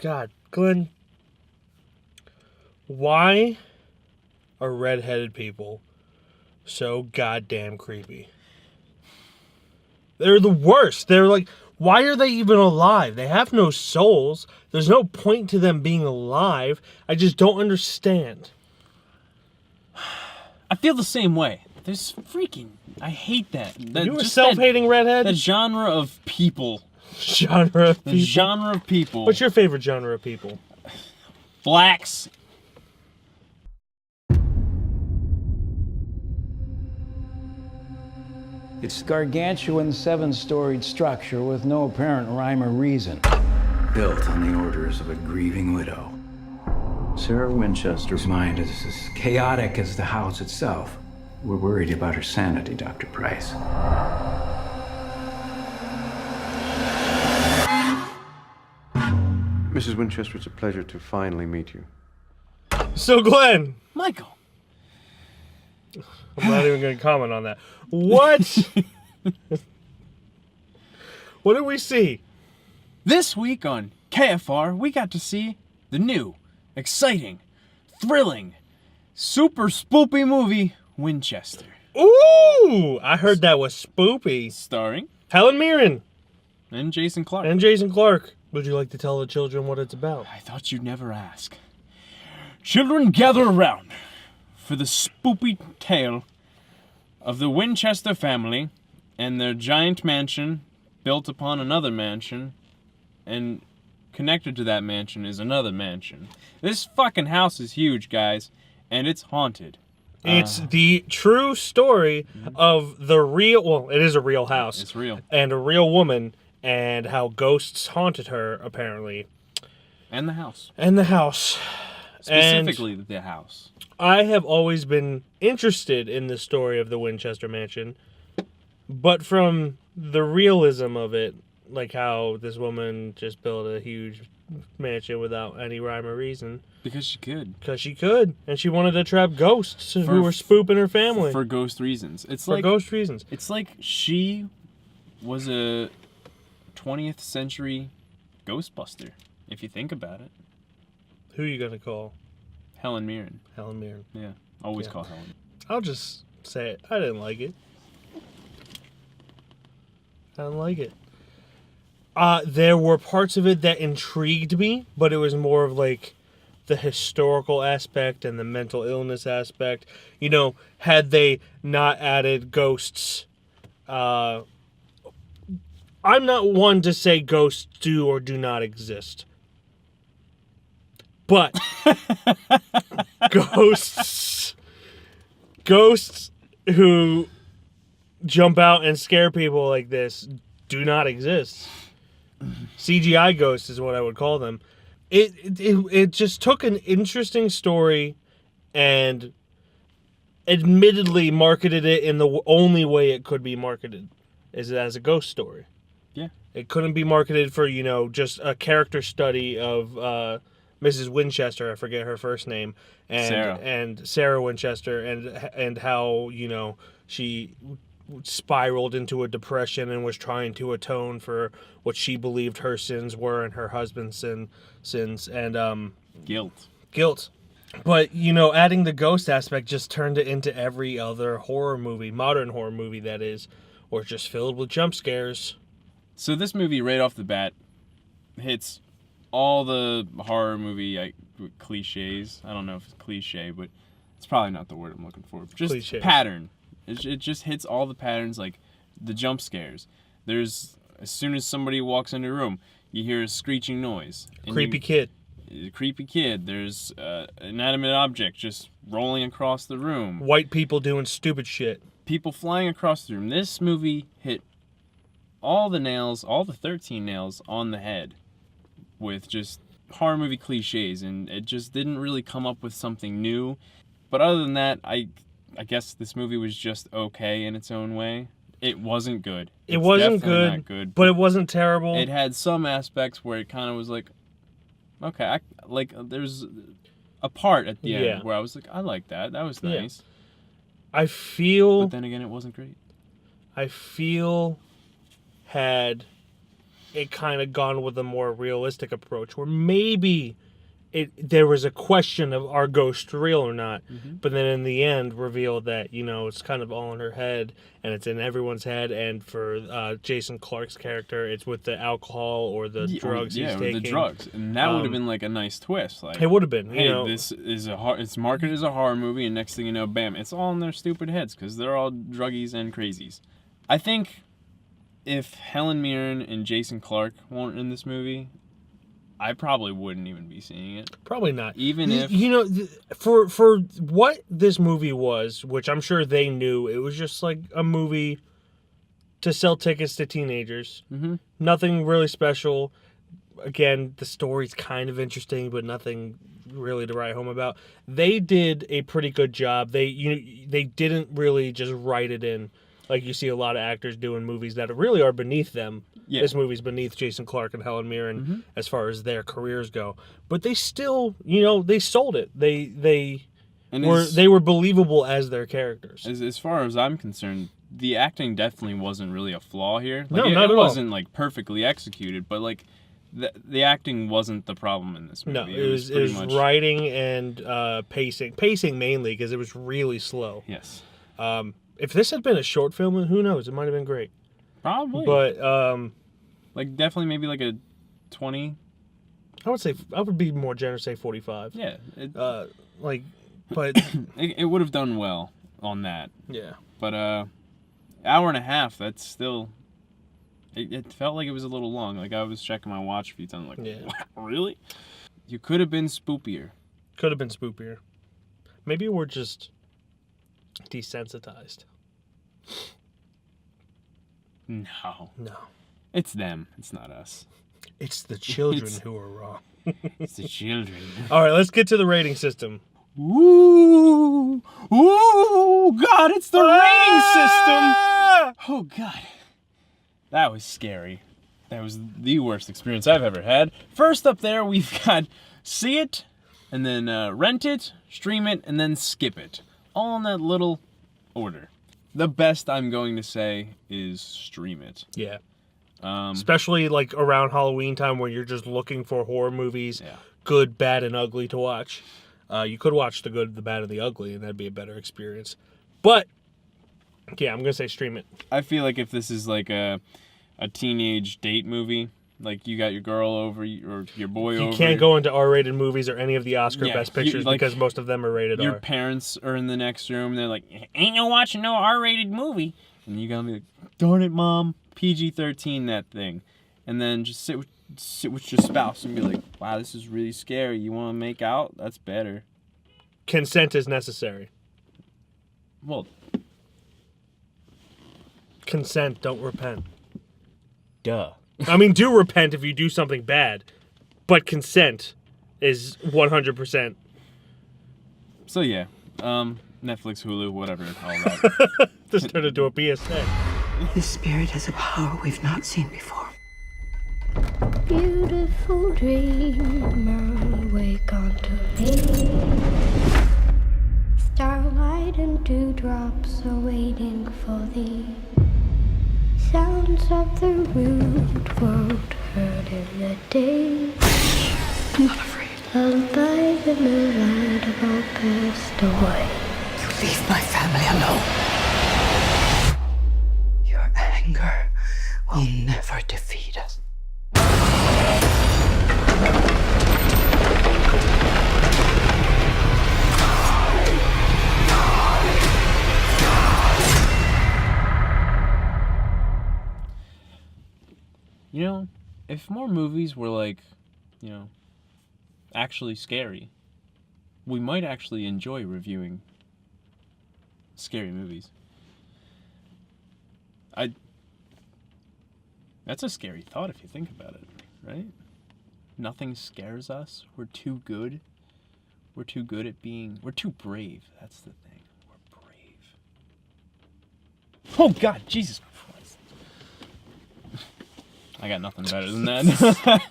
God, Glenn, why are redheaded people so goddamn creepy? They're the worst. They're like, why are they even alive? They have no souls. There's no point to them being alive. I just don't understand. I feel the same way. There's I hate that. You a self-hating redhead? That genre of people. Genre of people? The genre of people. What's your favorite genre of people? Blacks. It's a gargantuan 7-storied structure with no apparent rhyme or reason. Built on the orders of a grieving widow. Sarah Winchester's mind is as chaotic as the house itself. We're worried about her sanity, Dr. Price. Mrs. Winchester, it's a pleasure to finally meet you. So, Glenn. Michael. I'm not even going to comment on that. What? What did we see? This week on KFR, we got to see the new, exciting, thrilling, super spoopy movie, Winchester. Ooh! I heard that was spoopy. Starring Helen Mirren. and Jason Clarke. And Jason Clarke. Would you like to tell the children what it's about? I thought you'd never ask. Children, gather around for the spoopy tale of the Winchester family and their giant mansion built upon another mansion, and connected to that mansion is another mansion. This fucking house is huge, guys, and it's haunted. It's the true story of the real... Well, it is a real house. It's real. And a real woman, and how ghosts haunted her, apparently. And the house. And the house. Specifically the house. I have always been interested in the story of the Winchester Mansion, but from the realism of it, like how this woman just built a huge mansion without any rhyme or reason. Because she could. Because she could, and she wanted to trap ghosts who were spooping her family. For ghost reasons. For ghost reasons. It's like she was a 20th century Ghostbuster, if you think about it. Who are you going to call? Helen Mirren. Helen Mirren. Yeah, always call Helen. I'll just say it. I didn't like it. I didn't like it. There were parts of it that intrigued me, but it was more of like the historical aspect and the mental illness aspect. You know, had they not added ghosts, I'm not one to say ghosts do or do not exist. But ghosts who jump out and scare people like this do not exist. CGI ghosts is what I would call them. It just took an interesting story and admittedly marketed it in the only way it could be marketed, is as a ghost story. Yeah. It couldn't be marketed for, just a character study of Mrs. Winchester, I forget her first name, and Sarah Winchester, and how, she spiraled into a depression and was trying to atone for what she believed her sins were and her husband's sins and guilt. But adding the ghost aspect just turned it into every other horror movie, modern horror movie that is, or just filled with jump scares. So this movie right off the bat hits all the horror movie cliches. I don't know if it's cliche, but it's probably not the word I'm looking for. Just cliches. Pattern. It just hits all the patterns, like the jump scares. As soon as somebody walks into a room, you hear a screeching noise. Creepy kid. There's an inanimate object just rolling across the room. White people doing stupid shit. People flying across the room. This movie hit all the nails, all the 13 nails on the head with just horror movie cliches, and it just didn't really come up with something new. But other than that, I guess this movie was just okay in its own way. It wasn't good. It wasn't not good, but it wasn't terrible. It had some aspects where it kind of was like, okay, there's a part at the end where I was like, I like that. That was nice. I feel... But then again, it wasn't great. I feel had it kind of gone with a more realistic approach, where maybe there was a question of are ghosts real or not, but then in the end revealed that, you know, it's kind of all in her head and it's in everyone's head, and for Jason Clarke's character, it's with the alcohol or the drugs he's taking. Yeah, the drugs. And that would have been like a nice twist. Like, it would have been. Hey, you know, this is it's marketed as a horror movie, and next thing you know, bam, it's all in their stupid heads because they're all druggies and crazies. I think if Helen Mirren and Jason Clarke weren't in this movie, I probably wouldn't even be seeing it. Probably not. Even if... You know, for what this movie was, which I'm sure they knew, it was just like a movie to sell tickets to teenagers. Mm-hmm. Nothing really special. Again, the story's kind of interesting, but nothing really to write home about. They did a pretty good job. They didn't really just write it in like you see a lot of actors doing movies that really are beneath them. Yeah. This movie's beneath Jason Clarke and Helen Mirren as far as their careers go. But they still, you know, they sold it. They were believable as their characters. As far as I'm concerned, the acting definitely wasn't really a flaw here. Like, no, not at all. It wasn't like perfectly executed, but like the acting wasn't the problem in this movie. No, it was writing and pacing. Pacing mainly because it was really slow. Yes. If this had been a short film, who knows? It might have been great. Probably. But like definitely maybe like a 20. I would be more generous, say 45. Yeah. But it would have done well on that. Yeah. But hour and a half, that's still it felt like it was a little long. Like I was checking my watch a few times like, yeah. Really? You could have been spoopier. Could have been spoopier. Maybe we're just desensitized. No. No. It's them. It's not us. It's the children who are wrong. It's the children. All right, let's get to the rating system. Ooh. Ooh, God, it's the rating system. Oh, God. That was scary. That was the worst experience I've ever had. First up there, we've got see it, and then rent it, stream it, and then skip it. All in that little order. The best I'm going to say is stream it. Yeah. Especially like around Halloween time when you're just looking for horror movies, good, bad, and ugly to watch. You could watch the good, the bad, and the ugly, and that'd be a better experience. But yeah, I'm gonna say stream it. I feel like if this is like a teenage date movie, like you got your girl over or your boy over. You can't go into R-rated movies or any of the Oscar Best Pictures because most of them are rated R. Your parents are in the next room. They're like, ain't no watching no R-rated movie. And you gotta be like, darn it, Mom. PG-13 that thing. And then just sit with your spouse and be like, wow, this is really scary. You want to make out? That's better. Consent is necessary. Well. Consent, don't repent. Duh. I mean, do repent if you do something bad, but consent is 100%. So yeah, Netflix, Hulu, whatever, all that. This turned into a PSA. This spirit has a power we've not seen before. Beautiful dreamer, wake unto me. Starlight and dewdrops are waiting for thee. Sounds of the rude world heard in the day. I'm not afraid. Lullabies in the light have all passed away. You leave my family alone. Your anger will never defeat us. You know, if more movies were like, you know, actually scary, we might actually enjoy reviewing scary movies. That's a scary thought if you think about it, right? Nothing scares us. We're too good. We're too good at we're too brave. That's the thing. We're brave. Oh God, Jesus Christ. I got nothing better than that.